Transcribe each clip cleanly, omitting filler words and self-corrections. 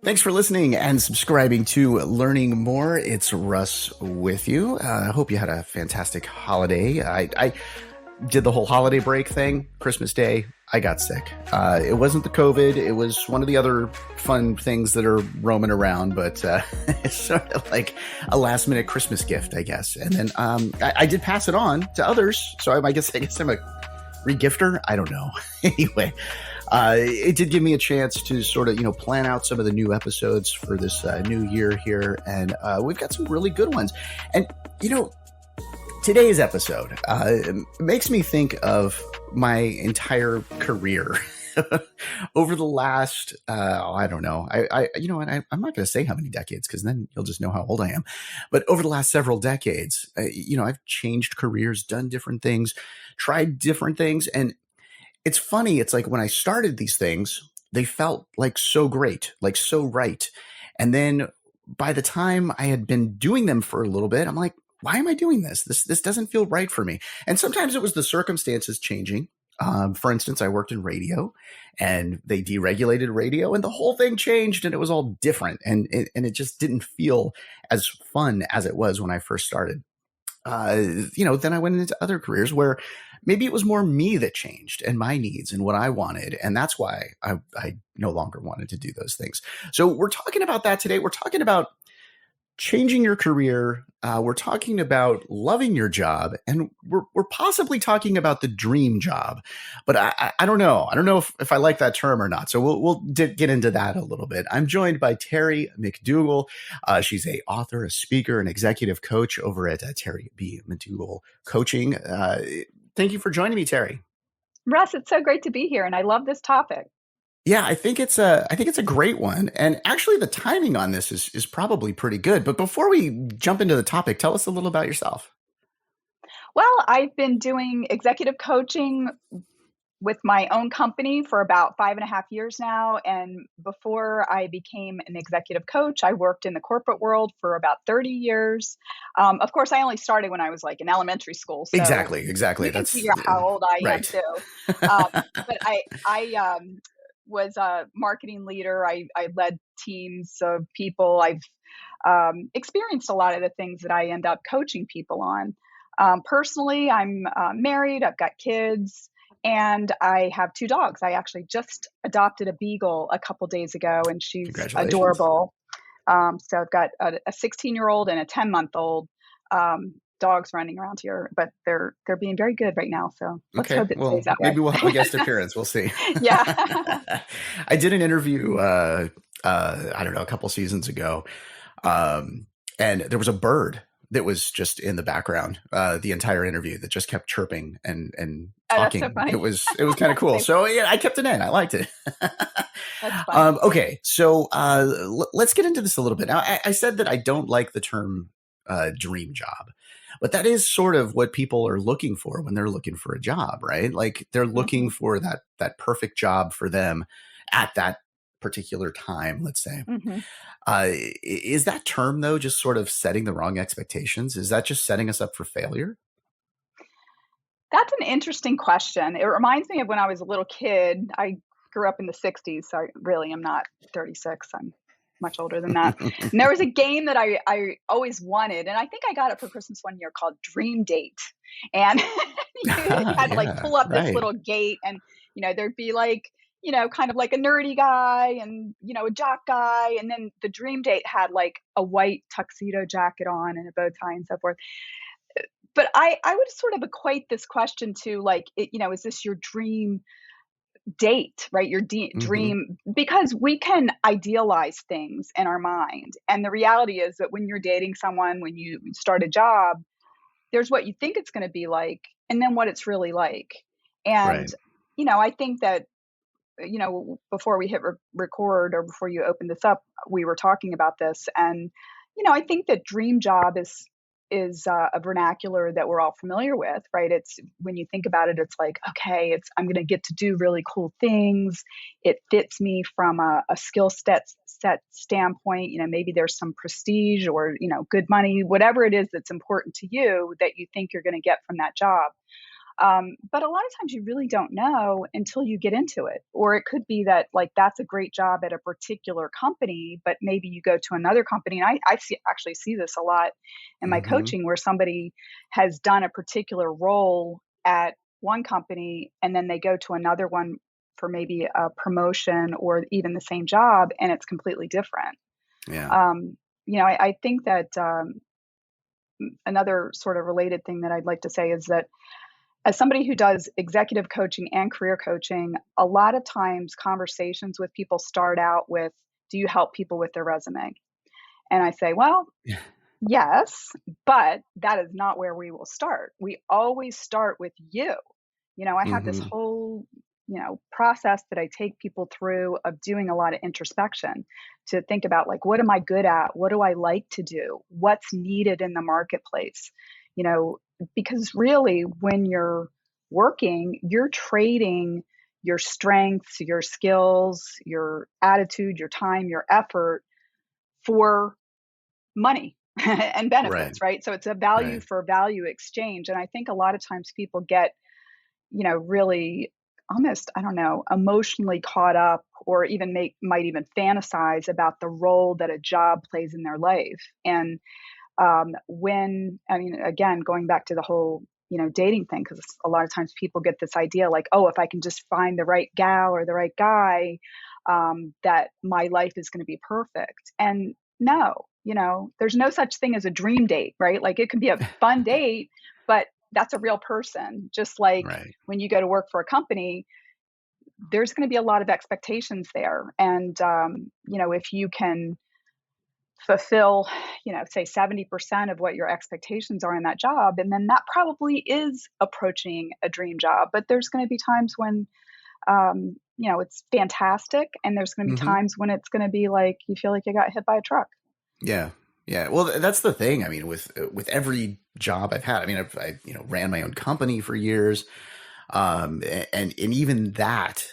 Thanks for listening and subscribing to Learning More. It's Russ with you. I hope you had a fantastic holiday. I did the whole holiday break thing, Christmas Day. I got sick. It wasn't the COVID. It was one of the other fun things that are roaming around, but it's sort of like a last minute Christmas gift, I guess. And then I did pass it on to others. So I guess I'm a regifter. I don't know. Anyway, it did give me a chance to sort of, plan out some of the new episodes for this new year here. And we've got some really good ones. And, today's episode makes me think of my entire career over the last, I don't know. I'm not going to say how many decades because then you'll just know how old I am. But over the last several decades, I've changed careers, done different things, tried different things. And it's funny. It's like when I started these things, they felt like so great, like so right. And then by the time I had been doing them for a little bit, I'm like, why am I doing this? This doesn't feel right for me. And sometimes it was the circumstances changing. For instance, I worked in radio and they deregulated radio and the whole thing changed and it was all different. And it just didn't feel as fun as it was when I first started. Then I went into other careers where maybe it was more me that changed and my needs and what I wanted. And that's why I no longer wanted to do those things. So we're talking about that today. We're talking about changing your career. We're talking about loving your job, and we're possibly talking about the dream job. But I don't know. I don't know if I like that term or not. So we'll get into that a little bit. I'm joined by Terry McDougall. She's a author, a speaker, an executive coach over at Terry B. McDougall Coaching. Thank you for joining me, Terry. Russ, it's so great to be here, and I love this topic. Yeah, I think it's a great one. And actually the timing on this is probably pretty good. But before we jump into the topic, tell us a little about yourself. Well, I've been doing executive coaching with my own company for about 5.5 years now. And before I became an executive coach, I worked in the corporate world for about 30 years. Of course, I only started when I was like in elementary school. So Exactly. you can figure out how old I am too. But I was a marketing leader. I led teams of people. I've experienced a lot of the things that I end up coaching people on. Personally, I'm married. I've got kids, and I have 2 dogs. I actually just adopted a beagle a couple days ago, and she's adorable. So I've got a 16-year-old and a 10-month-old. Dogs running around here, but they're being very good right now. So let's hope it stays that way. Maybe we'll have a guest appearance. We'll see. Yeah. I did an interview, I don't know, a couple seasons ago. And there was a bird that was just in the background, the entire interview that just kept chirping and talking. That's so funny. It was kind of cool. So yeah, I kept it in. I liked it. That's fun. Okay. So, let's get into this a little bit. Now, I said that I don't like the term, dream job. But that is sort of what people are looking for when they're looking for a job, right? Like they're looking for that perfect job for them at that particular time, let's say. Is that term, though, just sort of setting the wrong expectations? Is that just setting us up for failure? That's an interesting question. It reminds me of when I was a little kid. I grew up in the 60s, so I really am not 36. I'm much older than that. And there was a game that I always wanted, and I think I got it for Christmas one year called Dream Date. And you had to like pull up this little gate, and there'd be like kind of like a nerdy guy and a jock guy, and then the Dream Date had like a white tuxedo jacket on and a bow tie and so forth. But I would sort of equate this question to like, is this your dream date, right? Your dream, because we can idealize things in our mind. And the reality is that when you're dating someone, when you start a job, there's what you think it's going to be like, and then what it's really like. And, I think that, before we hit record or before you opened this up, we were talking about this. And, I think that dream job is a vernacular that we're all familiar with, right? It's when you think about it, it's like, okay, I'm going to get to do really cool things. It fits me from a skill set standpoint. Maybe there's some prestige or, good money, whatever it is that's important to you that you think you're going to get from that job. But a lot of times you really don't know until you get into it. Or it could be that like that's a great job at a particular company, but maybe you go to another company. And actually see this a lot in my Mm-hmm. coaching where somebody has done a particular role at one company and then they go to another one for maybe a promotion or even the same job and it's completely different. Yeah. Um, I think that another sort of related thing that I'd like to say is that as somebody who does executive coaching and career coaching, a lot of times conversations with people start out with, do you help people with their resume? And I say, well, Yeah. yes, but that is not where we will start. We always start with you. I have this Mm-hmm. whole, process that I take people through of doing a lot of introspection to think about like, what am I good at? What do I like to do? What's needed in the marketplace? You know, because really when you're working, you're trading your strengths, your skills, your attitude, your time, your effort for money and Right. benefits, right? So it's a value Right. for value exchange. And I think a lot of times people get, really almost, I don't know, emotionally caught up or even might even fantasize about the role that a job plays in their life. And I mean, again, going back to the whole, dating thing, because a lot of times people get this idea like, oh, if I can just find the right gal or the right guy, that my life is going to be perfect. And no, there's no such thing as a dream date, right? Like it can be a fun date, but that's a real person. Just like Right. when you go to work for a company, there's going to be a lot of expectations there. And, if you can fulfill, say 70% of what your expectations are in that job, and then that probably is approaching a dream job. But there's going to be times when, it's fantastic. And there's going to be Mm-hmm. times when it's going to be like you feel like you got hit by a truck. Yeah. Yeah. Well, that's the thing. I mean, with every job I've had, I mean, ran my own company for years. And even that,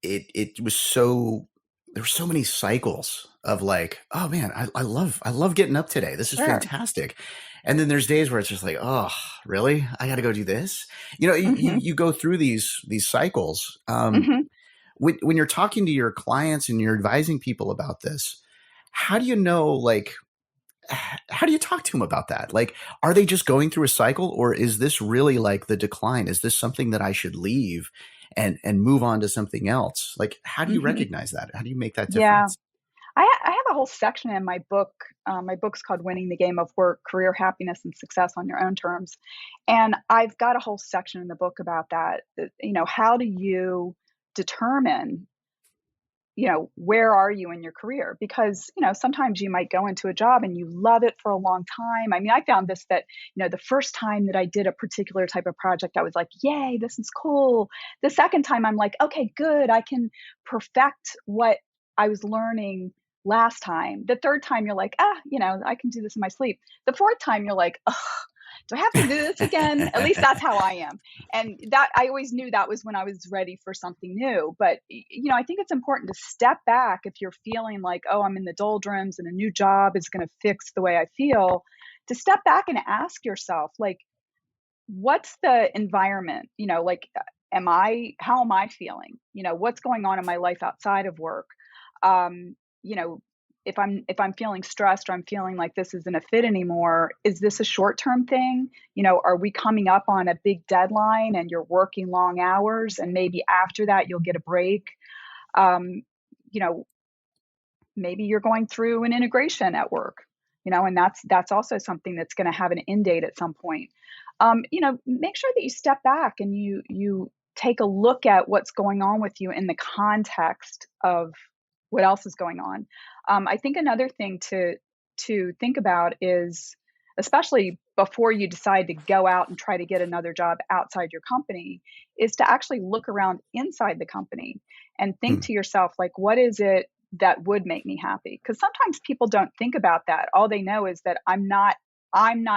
it was so, there were so many cycles of like, oh man, I love getting up today. This is Sure. fantastic. And then there's days where it's just like, oh, really? I got to go do this. Hmm. You go through these cycles. Hmm. When you're talking to your clients and you're advising people about this, how do you know, like, how do you talk to them about that? Like, are they just going through a cycle, or is this really like the decline? Is this something that I should leave and move on to something else? Like, how do you Hmm. recognize that? How do you make that Yeah. difference? I have a whole section in my book. My book's called Winning the Game of Work, Career Happiness and Success on Your Own Terms. And I've got a whole section in the book about that. How do you determine, where are you in your career? Because, sometimes you might go into a job and you love it for a long time. I mean, I found this that, the first time that I did a particular type of project, I was like, yay, this is cool. The second time, I'm like, okay, good. I can perfect what I was learning last time. The third time, you're like, I can do this in my sleep. The fourth time, you're like, ugh, do I have to do this again? At least that's how I am. And that I always knew that was when I was ready for something new. But I think it's important to step back if you're feeling like, oh, I'm in the doldrums and a new job is going to fix the way I feel, to step back and ask yourself, like, what's the environment? Like, how am I feeling? What's going on in my life outside of work? Um, you know, if I'm feeling stressed or I'm feeling like this isn't a fit anymore, is this a short-term thing? Are we coming up on a big deadline and you're working long hours and maybe after that you'll get a break? Um, you know, Maybe you're going through an integration at work, and that's also something that's going to have an end date at some point. Make sure that you step back and you take a look at what's going on with you in the context of what else is going on. I think another thing to think about is, especially before you decide to go out and try to get another job outside your company, is to actually look around inside the company and think Hmm. to yourself, like, what is it that would make me happy? Because sometimes people don't think about that. All they know is that I'm not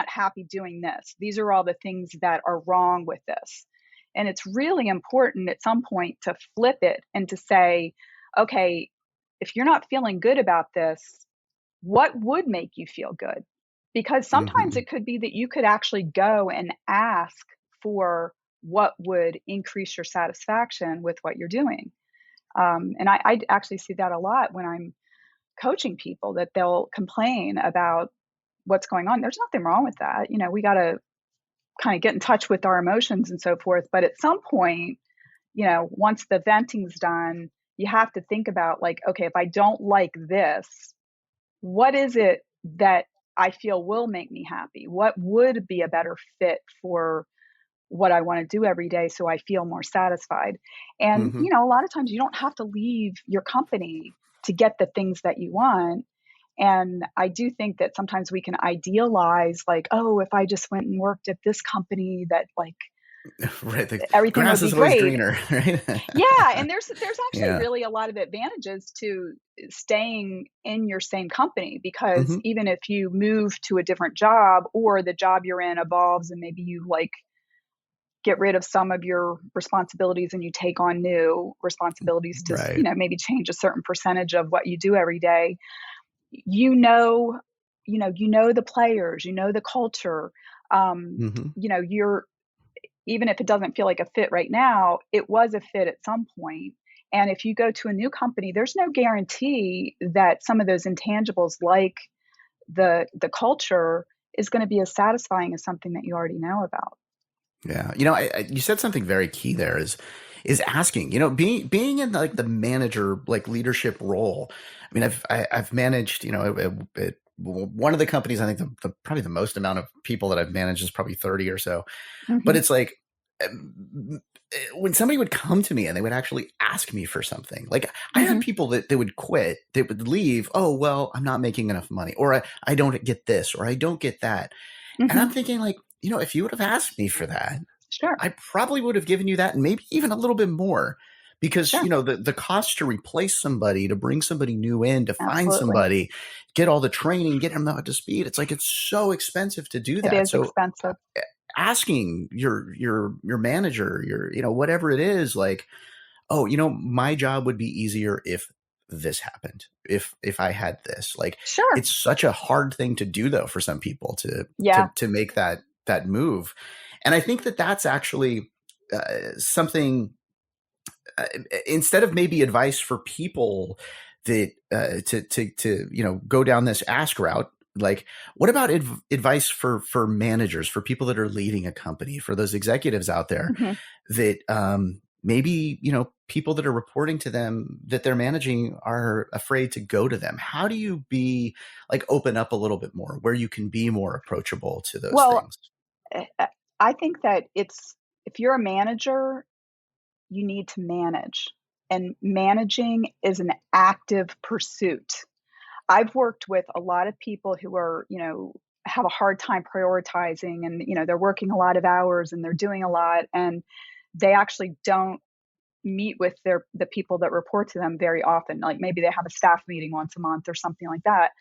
happy doing this. These are all the things that are wrong with this. And it's really important at some point to flip it and to say, okay, if you're not feeling good about this, what would make you feel good? Because sometimes Mm-hmm. it could be that you could actually go and ask for what would increase your satisfaction with what you're doing. And I actually see that a lot when I'm coaching people, that they'll complain about what's going on. There's nothing wrong with that. We got to kind of get in touch with our emotions and so forth. But at some point, once the venting's done, you have to think about, like, okay, if I don't like this, what is it that I feel will make me happy? What would be a better fit for what I want to do every day so I feel more satisfied? And, Hmm. a lot of times you don't have to leave your company to get the things that you want. And I do think that sometimes we can idealize, like, oh, if I just went and worked at this company, that, like, Right. The everything would grass be is always great. greener, right? Yeah, and there's actually Yeah. really a lot of advantages to staying in your same company, because Hmm. even if you move to a different job, or the job you're in evolves and maybe you, like, get rid of some of your responsibilities and you take on new responsibilities to, Right. maybe change a certain percentage of what you do every day. You know, the players, the culture. Hmm. You're, even if it doesn't feel like a fit right now, it was a fit at some point. And if you go to a new company, there's no guarantee that some of those intangibles, like the culture, is going to be as satisfying as something that you already know about. Yeah. You said something very key there, is asking, being in like the manager, like leadership role. I mean, I've managed, one of the companies, I think probably the most amount of people that I've managed is probably 30 or so. But Hmm. it's like, when somebody would come to me and they would actually ask me for something, like I had Hmm. people that they would quit, they would leave. Oh, well, I'm not making enough money, or I don't get this, or I don't get that. And I'm Hmm. thinking, like, if you would have asked me for that, Sure. I probably would have given you that, and maybe even a little bit more, because Sure. the cost to replace somebody, to bring somebody new in, to find Absolutely. somebody, get all the training, get them up to speed. It's like, it's so expensive to do It that. is So expensive. asking your manager, your whatever it is, like, oh, my job would be easier if this happened, if I had this. Like, Sure. it's such a hard thing to do, though, for some people to Yeah. make that move. And I think that that's actually something, uh, instead of maybe advice for people that to go down this ask route. Like, what about advice for managers, for people that are leading a company, for those executives out there Hmm. that, maybe, people that are reporting to them that they're managing are afraid to go to them? How do you be like, open up a little bit more, where you can be more approachable to those Well, things? eh, eh, I think that if you're a manager, you need to manage. And managing is an active pursuit. I've worked with a lot of people who are, have a hard time prioritizing, and, they're working a lot of hours and they're doing a lot, and they actually don't meet with the people that report to them very often. Like, maybe they have a staff meeting once a month or something like that.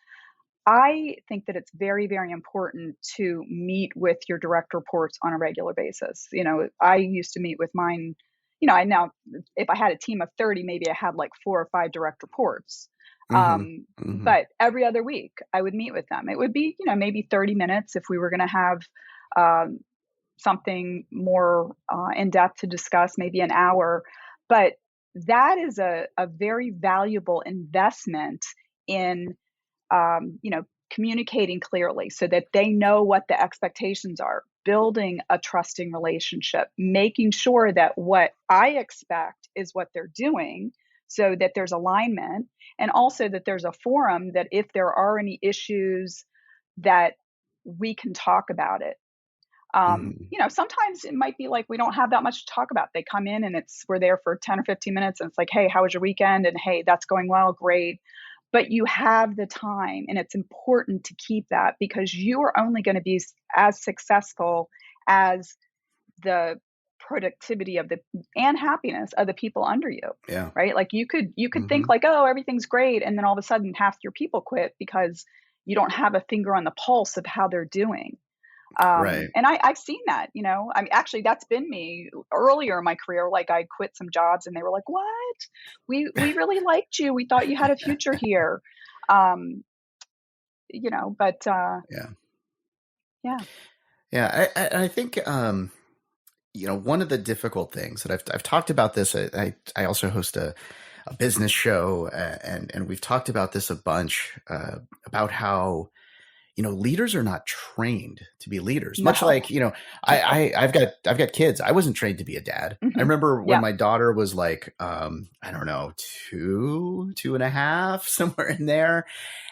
I think that it's very, very important to meet with your direct reports on a regular basis. I used to meet with mine. I now, if I had a team of 30, maybe I had like 4 or 5 direct reports. Hmm. Hmm. But every other week, I would meet with them. It would be, maybe 30 minutes if we were going to have um, something more in depth to discuss, maybe an hour. But that is a very valuable investment in, communicating clearly so that they know what the expectations are, building a trusting relationship, making sure that what I expect is what they're doing, so that there's alignment, and also that there's a forum that if there are any issues, that we can talk about it. Hmm. Sometimes it might be like we don't have that much to talk about. They come in and we're there for 10 or 15 minutes and it's like, hey, how was your weekend? And hey, that's going well, great. But you have the time, and it's important to keep that, because you are only going to be as successful as the productivity of the and happiness of the people under you. Yeah. Right? Like, you could think Hmm. like, oh, everything's great, and then all of a sudden half your people quit because you don't have a finger on the pulse of how they're doing. Right. And I've seen that. I mean, actually, that's been me earlier in my career. Like, I quit some jobs, and they were like, "What? We really liked you. We thought you had a future here." Um, but Yeah. yeah. Yeah. I think, one of the difficult things that I've talked about this. I also host a business show, and we've talked about this a bunch, about how leaders are not trained to be leaders. Much No. like, I've got kids. I wasn't trained to be a dad. I Hmm. remember when Yeah. my daughter was like, I don't know, two and a half, somewhere in there.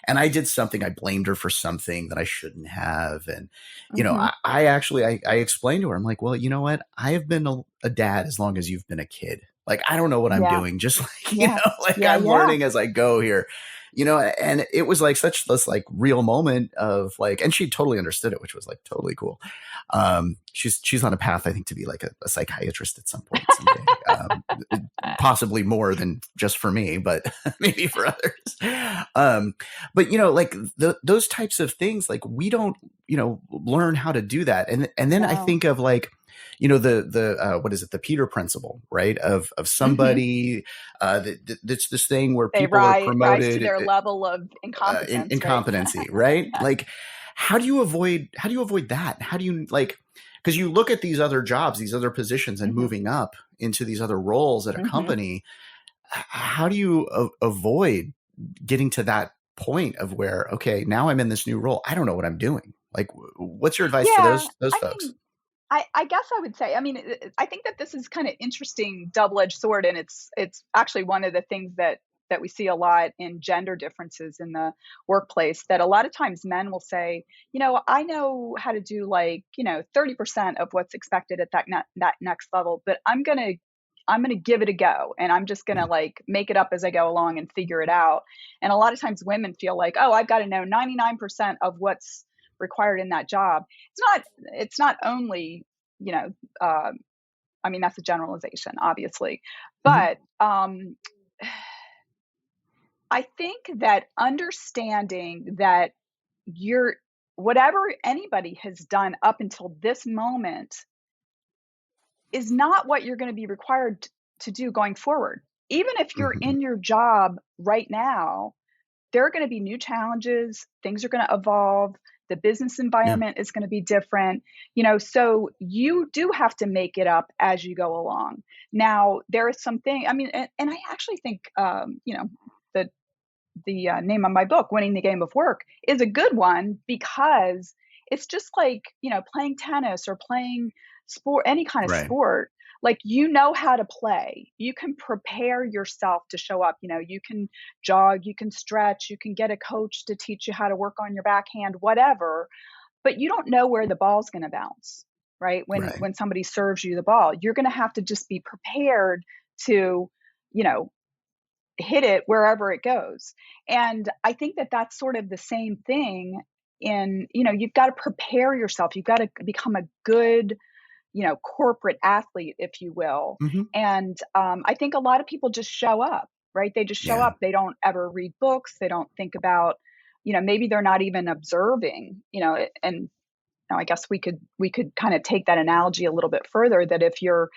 And I did something, I blamed her for something that I shouldn't have. And, Hmm. I actually, I explained to her, I'm like, well, you know what? I have been a dad as long as you've been a kid. Like, I don't know what I'm Yeah. doing. Just like, Yeah. like Yeah. I'm Yeah. learning as I go here, and it was like such this like real moment of like, and she totally understood it, which was like totally cool. She's on a path, I think, to be like a psychiatrist at some point someday. Possibly more than just for me, but maybe for others. But like those types of things, like we don't, learn how to do that. And then I No. think of like, the what is it, the Peter principle, right? Of Hmm. somebody, that's this thing where They people are rise to promoted, their level of incompetence, right? incompetency, right? Like, how do you avoid that? How do you like, because you look at these other jobs, these other positions, and Hmm. moving up into these other roles at a Hmm. company, how do you avoid getting to that point of where, okay, now I'm in this new role, I don't know what I'm doing? Like, what's your advice to Yeah. those I folks? mean, I guess I would say, I mean, I think that this is kind of interesting double-edged sword, and it's actually one of the things that we see a lot in gender differences in the workplace. That a lot of times men will say, I know how to do like 30% of what's expected at that next level, but I'm gonna give it a go, and I'm just gonna Mm, like make it up as I go along and figure it out. And a lot of times women feel like, oh, I've got to know 99% of what's required in that job. It's not only, you know, uh, I mean, that's a generalization, obviously. mhm, But I think that understanding that you're, whatever anybody has done up until this moment is not what you're going to be required to do going forward. Even if you're mhm, in your job right now, there are going to be new challenges, things are going to evolve, the business yeah, environment is going to be different, so you do have to make it up as you go along. Now there is something, I mean, and I actually think, the name of my book, Winning the Game of Work, is a good one, because it's just like, playing tennis or playing sport, any kind of right, sport. Like, how to play. You can prepare yourself to show up. You can jog, you can stretch, you can get a coach to teach you how to work on your backhand, whatever. But you don't know where the ball's going to bounce, right? When right, when somebody serves you the ball, you're going to have to just be prepared to, you know, hit it wherever it goes. And I think that that's sort of the same thing. You've got to prepare yourself. You've got to become a good, corporate athlete, if you will. mhm, And I think a lot of people just show up, right? They just show yeah, up. They don't ever read books. They don't think about, maybe they're not even observing, and I guess we could kind of take that analogy a little bit further, that if you're,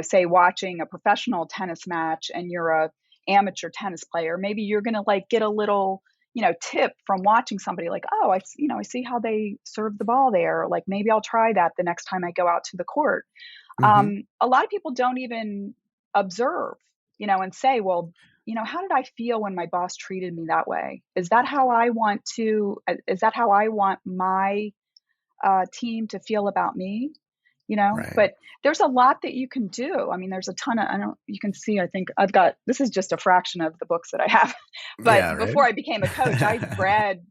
say watching a professional tennis match and you're a amateur tennis player, maybe you're going to like get a little, tip from watching somebody, like, oh, I see how they serve the ball there. Or like, maybe I'll try that the next time I go out to the court. mhm, A lot of people don't even observe, and say, well, how did I feel when my boss treated me that way? Is that how I want my team to feel about me, right, but there's a lot that you can do. I mean, there's a ton of, I don't, you can see, I think I've got, this is just a fraction of the books that I have. But yeah, right, before I became a coach, I read,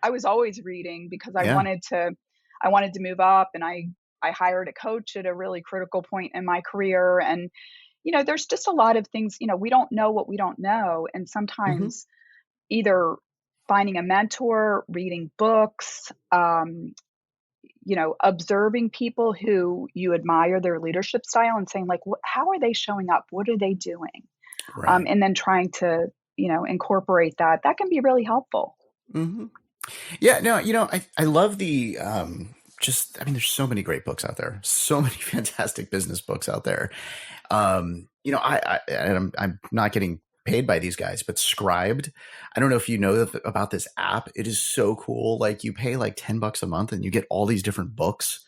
I was always reading, because yeah, I wanted to move up, and I hired a coach at a really critical point in my career. And, there's just a lot of things, we don't know what we don't know. And mhm, sometimes either finding a mentor, reading books, observing people who you admire their leadership style and saying, like, how are they showing up? What are they doing? right, And then trying to, incorporate that. That can be really helpful. mhm. Yeah, no, I love the, just, I mean, there's so many great books out there, so many fantastic business books out there. And I'm not getting paid by these guys, but Scribed, I don't know if you know about this app. It is so cool. Like, you pay like $10 a month and you get all these different books.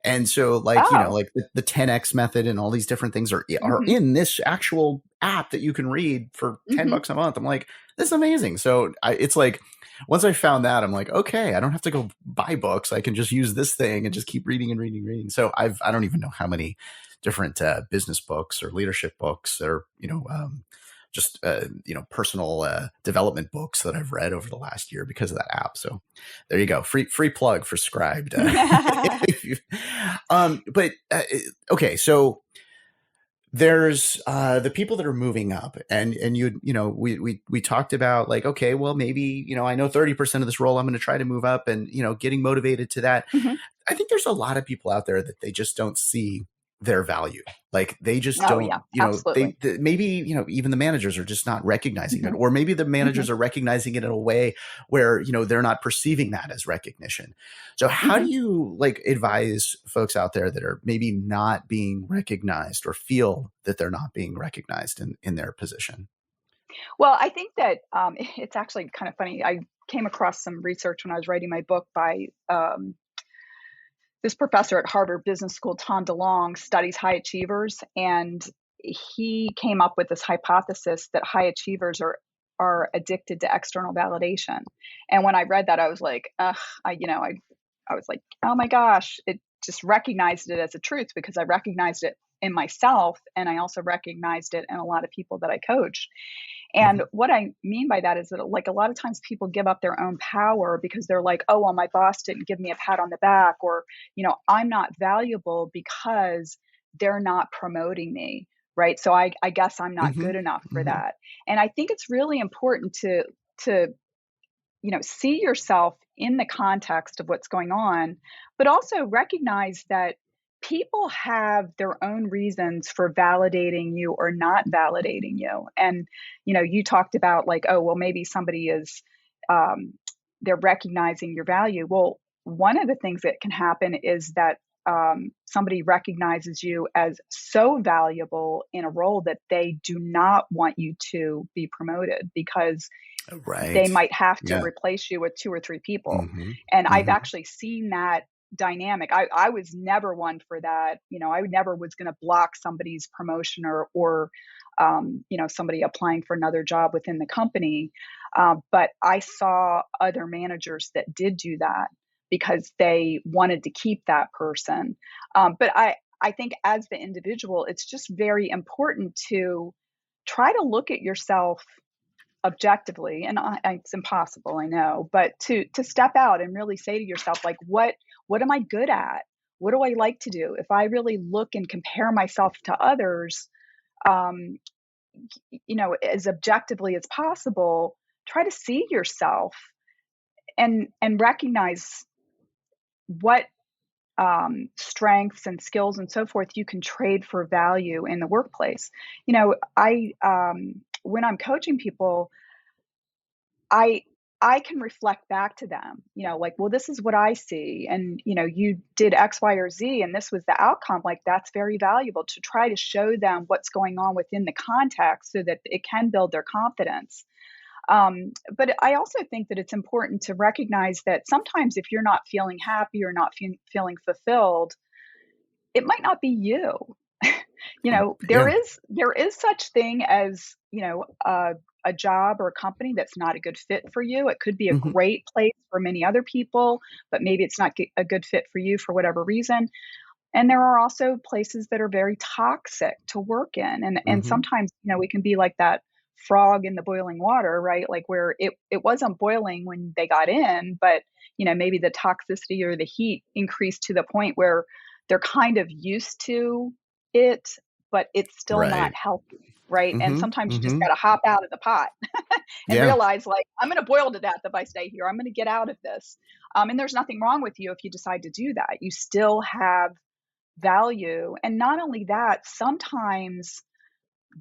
And so, like, Oh. like the 10x method and all these different things are Mhm. in this actual app that you can read for Mhm. $10 a month. I'm like, this is amazing. So it's like, once I found that, I'm like, okay, I don't have to go buy books. I can just use this thing and just keep reading and reading and reading. So I don't even know how many different business books or leadership books or, just personal development books that I've read over the last year because of that app. So there you go, free plug for Scribed. But okay, so there's the people that are moving up, and we talked about, like, okay, well, maybe, I know 30% of this role I'm going to try to move up, and getting motivated to that. Mhm. I think there's a lot of people out there that they just don't see their value. Like, they just Oh, don't, yeah, absolutely. maybe, even the managers are just not recognizing it, Mhm. or maybe the managers Mhm. are recognizing it in a way where, they're not perceiving that as recognition. So how do Mhm. you, like, advise folks out there that are maybe not being recognized or feel that they're not being recognized in their position? Well, I think that, it's actually kind of funny. I came across some research when I was writing my book by, this professor at Harvard Business School, Tom DeLonge, studies high achievers, and he came up with this hypothesis that high achievers are addicted to external validation. And when I read that, I was like, ugh, I was like, oh my gosh, it just recognized it as a truth because I recognized it in myself, and I also recognized it in a lot of people that I coach. And Hmm. what I mean by that is that, like, a lot of times people give up their own power because they're like, oh, well, my boss didn't give me a pat on the back, or, I'm not valuable because they're not promoting me. Right. So I guess I'm not Hmm. good enough for Hmm. that. And I think it's really important to see yourself in the context of what's going on, but also recognize that people have their own reasons for validating you or not validating you. And, you talked about, like, oh, well, maybe somebody is, um, they're recognizing your value. Well, one of the things that can happen is that somebody recognizes you as so valuable in a role that they do not want you to be promoted because they Right. might have to Yeah. replace you with 2 or 3 people. Hmm. And I've Hmm. actually seen that dynamic. I was never one for that. I never was gonna block somebody's promotion or somebody applying for another job within the company. But I saw other managers that did do that because they wanted to keep that person. But I think as the individual, it's just very important to try to look at yourself objectively, and it's impossible, I know, but to step out and really say to yourself, like, what am I good at? What do I like to do? If I really look and compare myself to others, um, as objectively as possible, try to see yourself and recognize what strengths and skills and so forth you can trade for value in the workplace. I when I'm coaching people, I I can reflect back to them, like, "Well, this is what I see, and, you did X, Y, or Z, and this was the outcome." Like, that's very valuable to try to show them what's going on within the context so that it can build their confidence. But I also think that it's important to recognize that sometimes if you're not feeling happy or not feeling fulfilled, it might not be you. There Yeah. is such thing as, a job or a company that's not a good fit for you. It could be a Hmm. great place for many other people, but maybe it's not a good fit for you for whatever reason. And there are also places that are very toxic to work in. And Hmm. sometimes, we can be like that frog in the boiling water, right? Like, where it wasn't boiling when they got in, but maybe the toxicity or the heat increased to the point where they're kind of used to it, but it's still not Right. healthy, right? And Hmm. sometimes you just Hmm. got to hop out of the pot and Yeah. realize, like, I'm going to boil to death if I stay here. I'm going to get out of this. And there's nothing wrong with you if you decide to do that. You still have value. And not only that, sometimes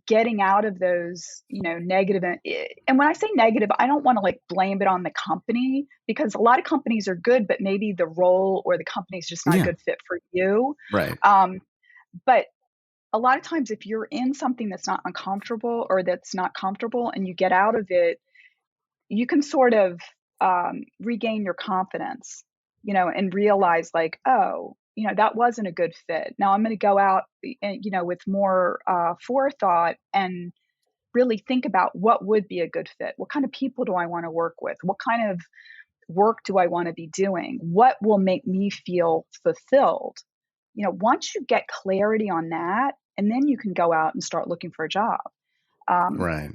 getting out of those, negative, and when I say negative, I don't want to, like, blame it on the company, because a lot of companies are good, but maybe the role or the company is just not a Yeah. good fit for you. Right. Um, but a lot of times if you're in something that's not uncomfortable or that's not comfortable and you get out of it, you can sort of regain your confidence, and realize, like, oh, that wasn't a good fit. Now I'm going to go out, with more forethought and really think about what would be a good fit. What kind of people do I want to work with? What kind of work do I want to be doing? What will make me feel fulfilled? Once you get clarity on that, and then you can go out and start looking for a job. Um, Right.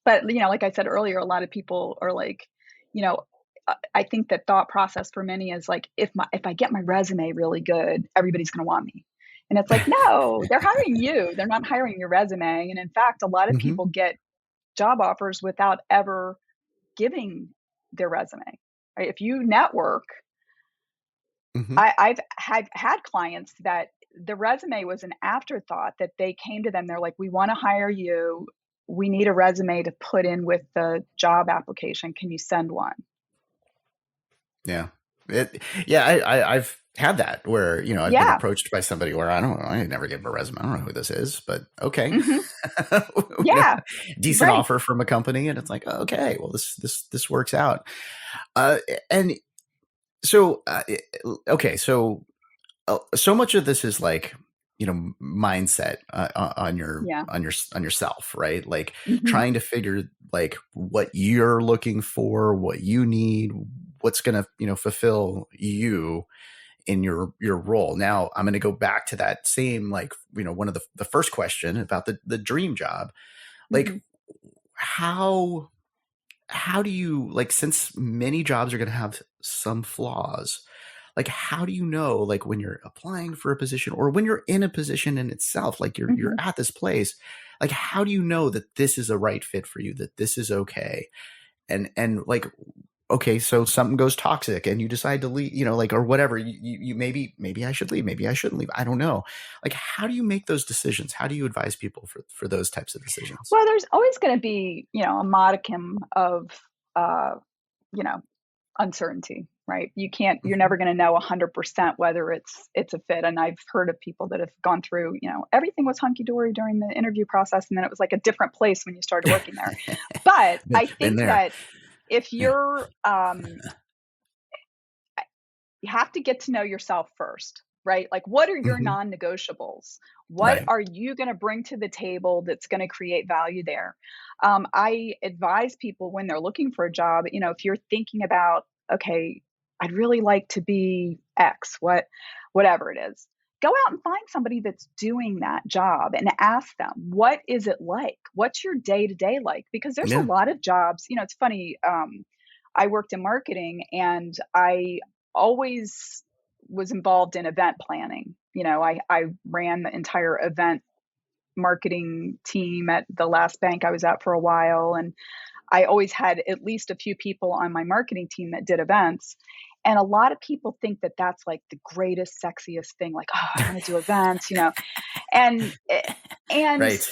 but like I said earlier, a lot of people are like, you know, I think that thought process for many is like, if I get my resume really good, everybody's going to want me. And it's like, no, they're hiring you. They're not hiring your resume. And in fact, a lot of Hmm. people get job offers without ever giving their resume. Right? If you network, Hmm. I've had clients that the resume was an afterthought, that they came to them. They're like, we want to hire you. We need a resume to put in with the job application. Can you send one? Yeah. Yeah. I've had that where, I've been Yeah. approached by somebody where I never gave them a resume. I don't know who this is, but okay. Hmm. You know, Yeah. decent Right. offer from a company. And it's like, okay, well, this works out. Uh, and so, okay. So much of this is like, mindset Yeah. on yourself, right? Like Hmm. trying to figure like what you're looking for, what you need, what's going to, fulfill you in your role. Now I'm going to go back to that same, like, one of the first question about the dream job. Like Hmm. how do you, like, since many jobs are going to have some flaws, like how do you know, like when you're applying for a position or when you're in a position in itself, like you're Hmm. at this place, like how do you know that this is a right fit for you, that this is okay? And like, okay, so something goes toxic and you decide to leave, like, or whatever, you maybe I should leave, maybe I shouldn't leave, I don't know. Like how do you make those decisions? How do you advise people for those types of decisions? Well, there's always going to be, a modicum of, uh, you know, uncertainty, right? You're Hmm. never going to know 100% whether it's a fit. And I've heard of people that have gone through, everything was hunky dory during the interview process, and then it was like a different place when you started working there. But I Been think there. that if Yeah. you have to get to know yourself first, right? Like, what are your Hmm. non-negotiables? What Right. are you going to bring to the table that's going to create value there? I advise people when they're looking for a job, if you're thinking about, okay, I'd really like to be X, whatever it is, go out and find somebody that's doing that job and ask them, what is it like? What's your day to day like? Because there's a Yeah. lot of jobs, it's funny. I worked in marketing, and I always was involved in event planning. I ran the entire event marketing team at the last bank I was at for a while. And I always had at least a few people on my marketing team that did events. And a lot of people think that that's like the greatest, sexiest thing. Like, oh, I want to do events. And and Right.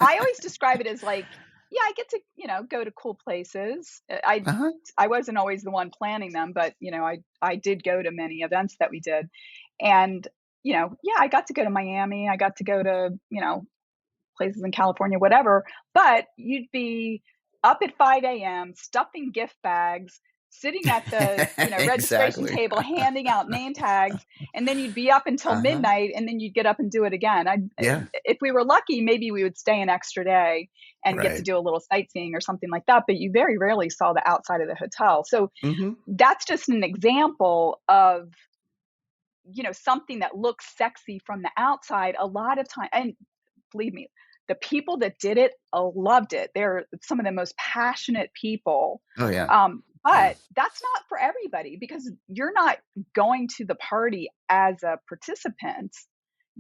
I always describe it as like, yeah, I get to, go to cool places. Uh-huh. I wasn't always the one planning them, but I did go to many events that we did. And, yeah, I got to go to Miami. I got to go to, places in California, whatever. But you'd be up at 5 a.m., stuffing gift bags, sitting at the, registration Exactly. table, handing out name tags, and then you'd be up until Uh-huh. midnight, and then you'd get up and do it again. Yeah. If we were lucky, maybe we would stay an extra day and get to Right. do a little sightseeing or something like that. But you very rarely saw the outside of the hotel. So Hmm. that's just an example of, something that looks sexy from the outside a lot of time. And believe me, the people that did it loved it. They're some of the most passionate people. Oh yeah. Yeah. But that's not for everybody, because you're not going to the party as a participant.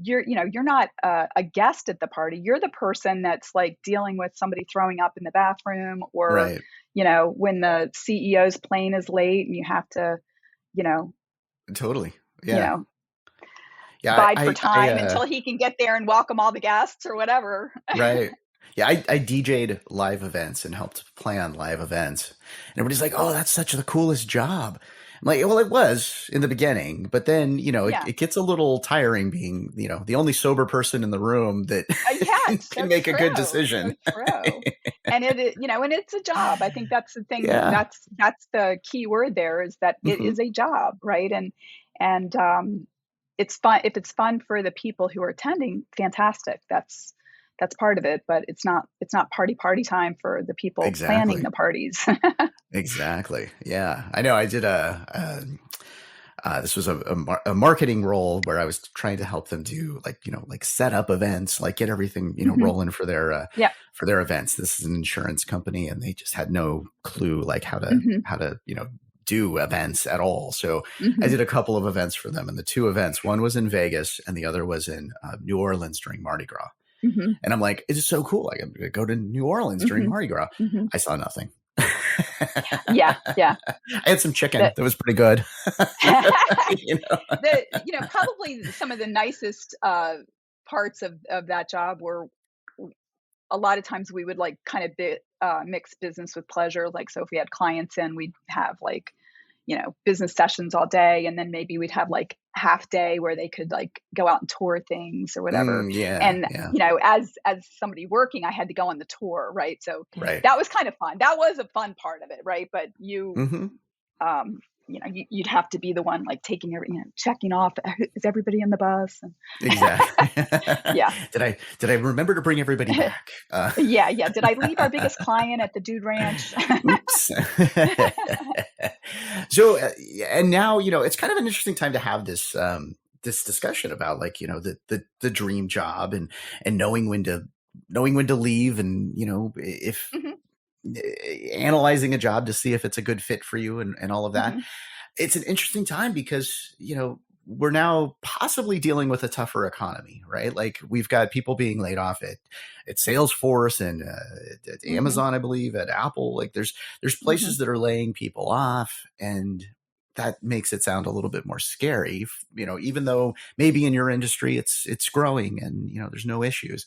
You're not a guest at the party. You're the person that's like dealing with somebody throwing up in the bathroom, or, Right. when the CEO's plane is late and you have to, you know, Totally. you Yeah. know, Yeah. bide for time until he can get there and welcome all the guests or whatever. Right. Yeah, I DJ'd live events and helped plan live events. And everybody's like, "Oh, that's such the coolest job." I'm like, "Well, it was in the beginning, but then, Yeah. it gets a little tiring being, the only sober person in the room that Yeah, it's can so make a good true, so decision." true. And and it's a job. I think that's the thing. Yeah. That's the key word there, is that it Hmm. is a job, right? And it's fun. If it's fun for the people who are attending, fantastic. That's part of it, but it's not party time for the people planning Exactly. the parties. Exactly. Yeah. I know I did this was a marketing role where I was trying to help them do like, like set up events, like get everything, Hmm. rolling Yeah. for their events. This is an insurance company and they just had no clue like Hmm. how to, do events at all. So I Hmm. did a couple of events for them, and the two events, one was in Vegas and the other was in New Orleans during Mardi Gras. Hmm. And I'm like, it's so cool. I'm going to go to New Orleans during Hmm. Mardi Gras. Hmm. I saw nothing. Yeah. Yeah. I had some chicken The that was pretty good. you know? probably some of the nicest parts of that job were a lot of times we would like kind of mix business with pleasure. Like, so if we had clients in, we'd have like, business sessions all day. And then maybe we'd have like half day where they could like go out and tour things or whatever. Yeah, And, yeah, as somebody working, I had to go on the tour. Right. So right. that was kind of fun. That was a fun part of it. Right. But Hmm. um, you'd have to be the one like taking checking off, is everybody in the bus? And Exactly. yeah. Did I remember to bring everybody back? Yeah. Yeah. Did I leave our biggest client at the Dude Ranch? Oops. So, and now, it's kind of an interesting time to have this discussion about like, the dream job and knowing when to leave and, if Hmm. analyzing a job to see if it's a good fit for you and all of that. Hmm. It's an interesting time because, we're now possibly dealing with a tougher economy, right? Like we've got people being laid off at Salesforce and at Hmm. Amazon, I believe, at Apple. Like there's Hmm. places that are laying people off, and that makes it sound a little bit more scary. Even though maybe in your industry it's growing and there's no issues.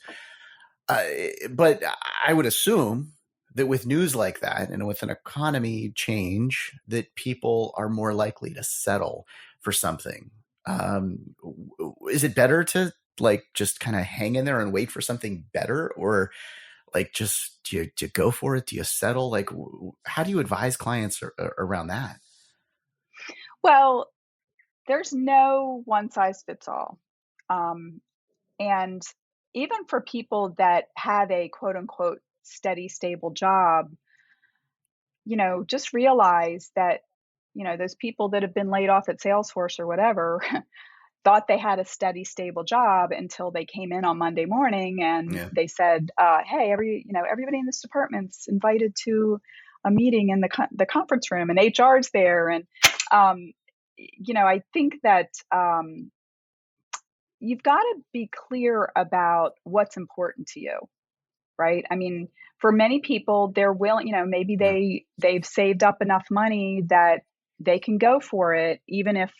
Uh, but I would assume that with news like that and with an economy change, that people are more likely to settle for something. Is it better to like just kind of hang in there and wait for something better, or like just do you go for it? Do you settle? Like, how do you advise clients around that? Well, there's no one size fits all. Um, and even for people that have a quote unquote steady, stable job, just realize that, those people that have been laid off at Salesforce or whatever thought they had a steady, stable job until they came in on Monday morning and Yeah. they said, "Hey, everybody in this department's invited to a meeting in the conference room, and HR's there." And um, I think that you've got to be clear about what's important to you, right? I mean, for many people, they're willing. Maybe Yeah. they've saved up enough money that they can go for it, even if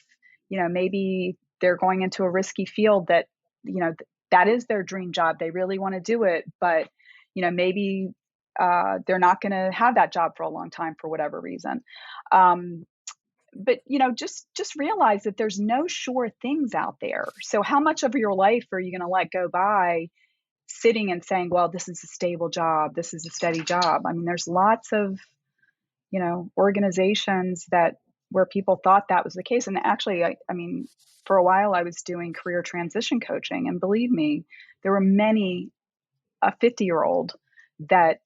maybe they're going into a risky field that that is their dream job. They really want to do it, but maybe they're not going to have that job for a long time for whatever reason. Um, but just realize that there's no sure things out there. So how much of your life are you going to let go by sitting and saying, well, this is a stable job, this is a steady job? I mean, there's lots of organizations that where people thought that was the case. And actually, I mean, for a while I was doing career transition coaching, and believe me, there were many a 50-year-old that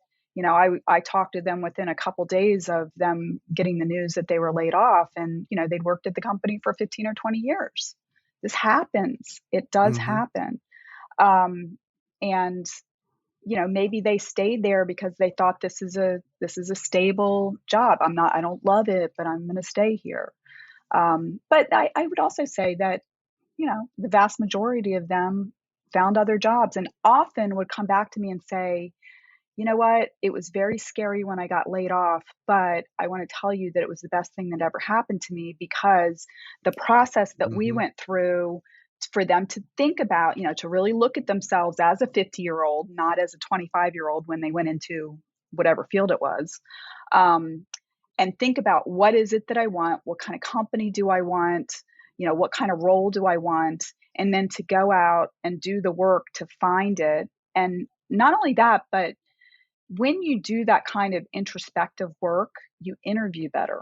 I talked to them within a couple days of them getting the news that they were laid off, and they'd worked at the company for 15 or 20 years. This happens. It does Hmm. happen. And maybe they stayed there because they thought this is a stable job. I don't love it, but I'm going to stay here. But I would also say that the vast majority of them found other jobs and often would come back to me and say, you know what, it was very scary when I got laid off, but I want to tell you that it was the best thing that ever happened to me, because the process that we Hmm. went through for them to think about, to really look at themselves as a 50-year-old, not as a 25-year-old when they went into whatever field it was, um, and think about, what is it that I want? What kind of company do I want? What kind of role do I want? And then to go out and do the work to find it. And not only that, but when you do that kind of introspective work, you interview better.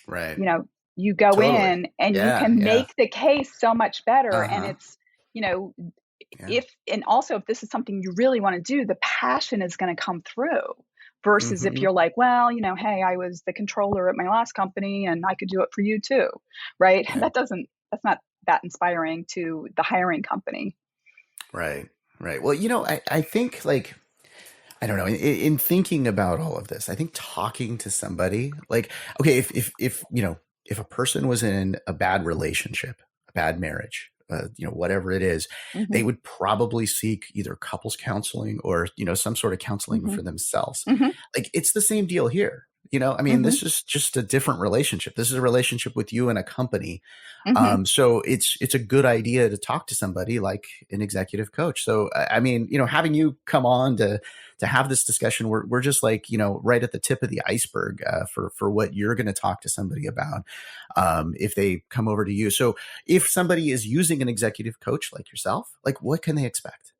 Right. You know, you go Totally. in and you Yeah. can Yeah. make the case so much better. And Uh-huh. it's, you know, Yeah. if, and also if this is something you really want to do, the passion is going to come through versus if Hmm. you're like, well, hey, I was the controller at my last company and I could do it for you too. Right. Yeah. That's not that inspiring to the hiring company. Right. Right. Well, I think like, I don't know. In thinking about all of this, I think talking to somebody like, okay, if a person was in a bad relationship, a bad marriage, whatever it is, they Hmm. would probably seek either couples counseling or, some sort of counseling Hmm. for themselves. Hmm. Like it's the same deal here. I mean, Hmm. this is just a different relationship. This is a relationship with you and a company. Hmm. So it's a good idea to talk to somebody like an executive coach. So I mean, having you come on to have this discussion, we're just like right at the tip of the iceberg for what you're going to talk to somebody about if they come over to you. So if somebody is using an executive coach like yourself, like what can they expect?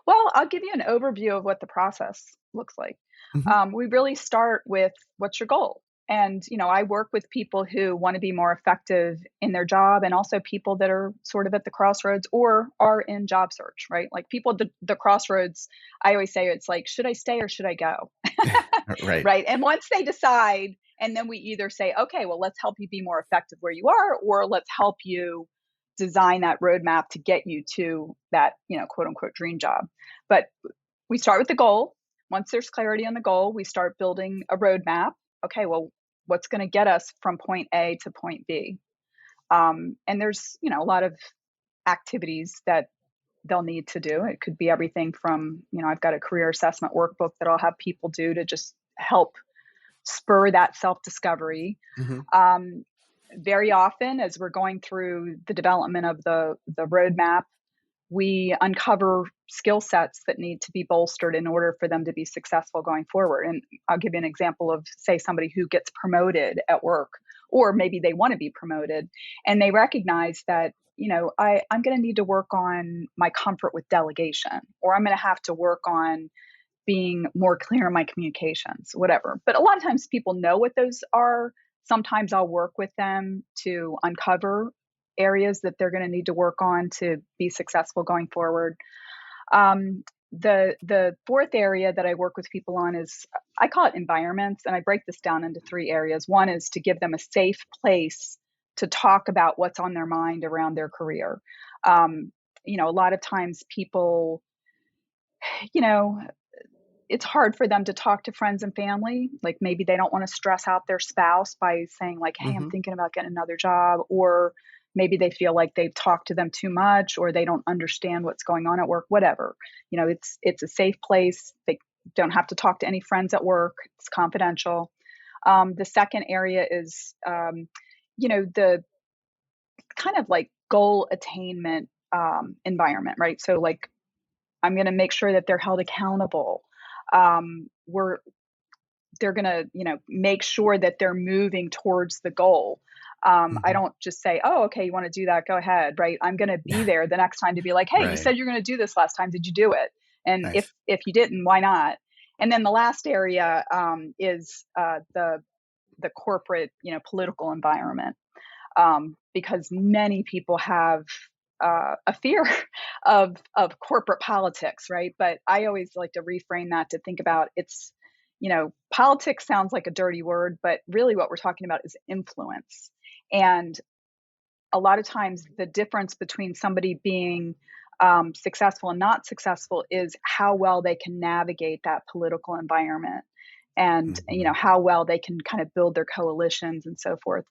Well, I'll give you an overview of what the process looks like. Hmm. We really start with what's your goal? And, I work with people who want to be more effective in their job and also people that are sort of at the crossroads or are in job search, right? Like people at the crossroads, I always say it's like, should I stay or should I go? Right. Right. And once they decide, and then we either say, okay, well, let's help you be more effective where you are, or let's help you design that roadmap to get you to that, quote unquote dream job. But we start with the goal. Once there's clarity on the goal, we start building a roadmap. Okay, well, what's going to get us from point A to point B? And there's, a lot of activities that they'll need to do. It could be everything from, I've got a career assessment workbook that I'll have people do to just help spur that self discovery. Hmm. Um, very often, as we're going through the development of the roadmap, we uncover skill sets that need to be bolstered in order for them to be successful going forward. And I'll give you an example of, say, somebody who gets promoted at work, or maybe they want to be promoted, and they recognize that, I'm going to need to work on my comfort with delegation, or I'm going to have to work on being more clear in my communications, whatever. But a lot of times people know what those are. Sometimes I'll work with them to uncover areas that they're going to need to work on to be successful going forward. The fourth area that I work with people on is, I call it environments, and I break this down into three areas. One is to give them a safe place to talk about what's on their mind around their career. A lot of times people, you know, it's hard for them to talk to friends and family. Like maybe they don't want to stress out their spouse by saying like, "Hey, I'm Hmm. thinking about getting another job," or maybe they feel like they've talked to them too much or they don't understand what's going on at work, whatever. It's a safe place. They don't have to talk to any friends at work. It's confidential. The second area is the kind of like goal attainment environment, right? So like I'm going to make sure that they're held accountable. We're They're going to, make sure that they're moving towards the goal. I Hmm. don't just say, "Oh, okay, you want to do that? Go ahead." Right? I'm going to be there the next time to be like, "Hey, you Right. said you're going to do this last time. Did you do it? And if Nice. if you didn't, why not?" And then the last area is the corporate, political environment, because many people have a fear of corporate politics, right? But I always like to reframe that to think about it's, politics sounds like a dirty word, but really what we're talking about is influence. And a lot of times, the difference between somebody being successful and not successful is how well they can navigate that political environment, and Hmm. how well they can kind of build their coalitions and so forth.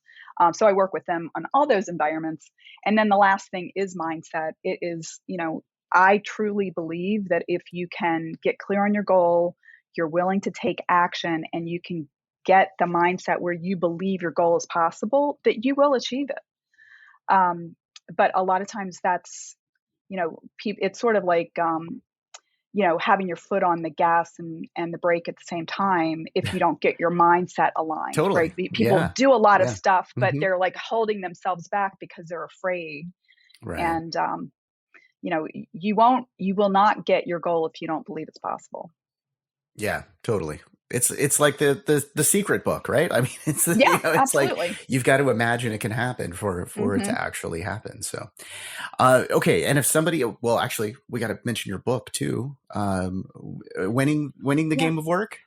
So I work with them on all those environments. And then the last thing is mindset. It is, I truly believe that if you can get clear on your goal, you're willing to take action, and you can get the mindset where you believe your goal is possible, that you will achieve it. um, but a lot of times that's, it's sort of like, having your foot on the gas and the brake at the same time if you don't get your mindset aligned, right? Totally. People Yeah. do a lot of Yeah. stuff, but Hmm. they're like holding themselves back because they're afraid. Right. And, you will not get your goal if you don't believe it's possible. Yeah, totally. It's like the secret book, right? I mean, it's Yeah, it's like absolutely. you've got to imagine it can happen for it Hmm. to actually happen. So, okay. And if somebody, well, actually, we got to mention your book too. Winning the Yeah. game of work.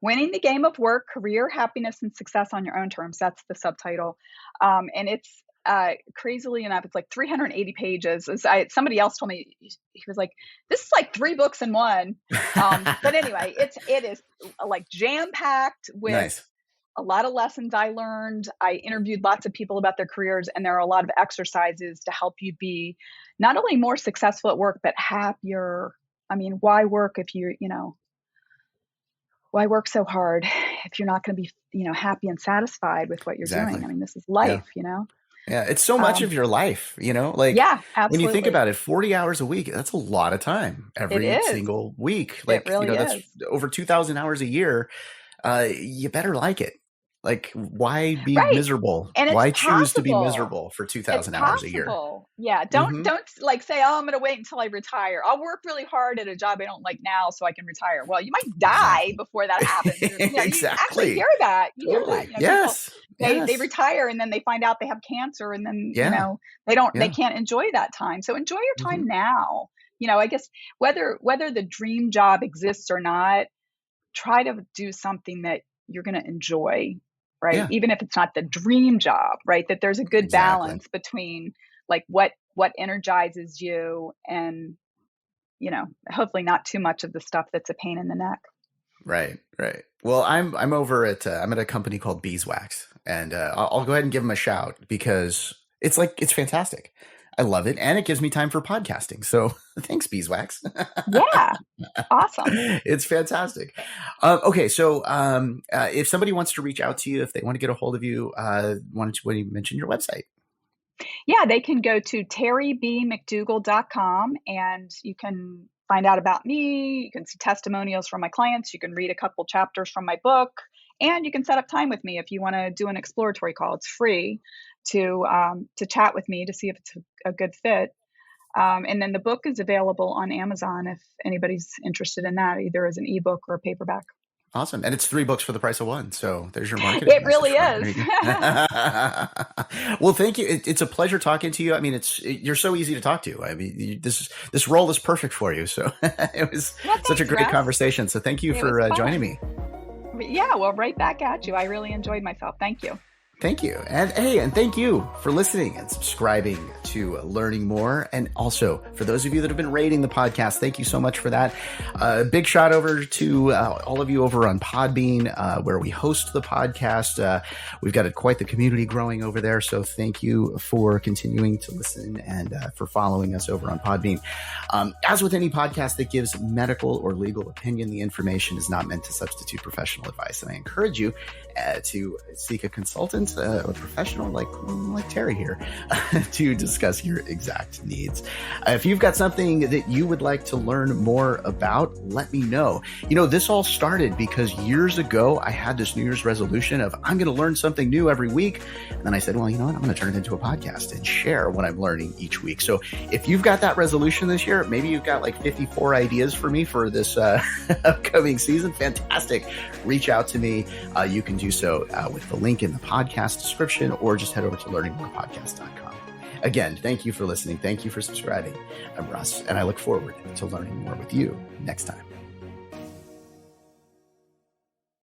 Winning the Game of Work, Career Happiness and Success on Your Own Terms. That's the subtitle. And it's crazily enough, it's like 380 pages. Somebody else told me, he was like, this is like 3 books in one. But anyway, it is like jam packed with Nice. a lot of lessons I learned. I interviewed lots of people about their careers, and there are a lot of exercises to help you be not only more successful at work, but happier. I mean, why work if why work so hard if you're not going to be, happy and satisfied with what you're doing? Exactly. I mean, this is Yeah. life. Yeah. It's so much of Um, your life, like yeah, when you think absolutely. about it, 40 hours a week, that's a lot of time It every is. single week. It Like, really that's is. over 2,000 hours a year. You better like it. Like, why be Right. miserable? And it's Why choose to be possible. miserable for It's 2,000 hours a year? possible. Yeah. Don't Hmm. don't like say, oh, I'm gonna wait until I retire. I'll work really hard at a job I don't like now so I can retire. Well, you might die Exactly. before that happens. You actually Exactly. hear that. You hear that. Totally. People Yes. they Yes. retire and then they find out they have cancer and then, Yeah. they Yeah. can't enjoy that time. So enjoy your Hmm. time now. I guess whether the dream job exists or not, try to do something that you're going to enjoy, right? Yeah. Even if it's not the dream job, right? That there's a good Exactly. balance between like what energizes you and, hopefully not too much of the stuff that's a pain in the neck. Right. Right. Well, I'm over at I'm at a company called Beeswax, and I'll go ahead and give them a shout because it's fantastic. I love it, and it gives me time for podcasting. So thanks, Beeswax. Yeah. Awesome. It's fantastic. Okay, so if somebody wants to reach out to you, if they want to get a hold of you, why don't you mention your website? Yeah, they can go to terrybmcdougall.com and you can find out about me. You can see testimonials from my clients. You can read a couple chapters from my book, and you can set up time with me if you want to do an exploratory call. It's free to chat with me to see if it's a good fit. And then the book is available on Amazon if anybody's interested in that, either as an ebook or a paperback. Awesome. And it's 3 books for the price of one. So there's your marketing It message really for it. There is. you go. Well, thank you. It's a pleasure talking to you. I mean, you're so easy to talk to. I mean, this role is perfect for you. So it was Well, such a thanks, great Russ. conversation. So thank you It was for joining fun. me. Yeah, well, right back at you. I really enjoyed myself. Thank you. Thank you. And hey, and thank you for listening and subscribing to Learning More. And also for those of you that have been rating the podcast, thank you so much for that. Big shout over to all of you over on Podbean, where we host the podcast. We've got quite the community growing over there. So thank you for continuing to listen and for following us over on Podbean. As with any podcast that gives medical or legal opinion, the information is not meant to substitute professional advice. And I encourage you to seek a consultant or professional like Terry here to discuss your exact needs. If you've got something that you would like to learn more about, let me know. This all started because years ago, I had this New Year's resolution of I'm going to learn something new every week. And then I said, well, you know what? I'm going to turn it into a podcast and share what I'm learning each week. So if you've got that resolution this year, maybe you've got like 54 ideas for me for this upcoming season. Fantastic. Reach out to me. You can do so with the link in the podcast description, or just head over to learningmorepodcast.com. Again, thank you for listening. Thank you for subscribing. I'm Russ, and I look forward to learning more with you next time.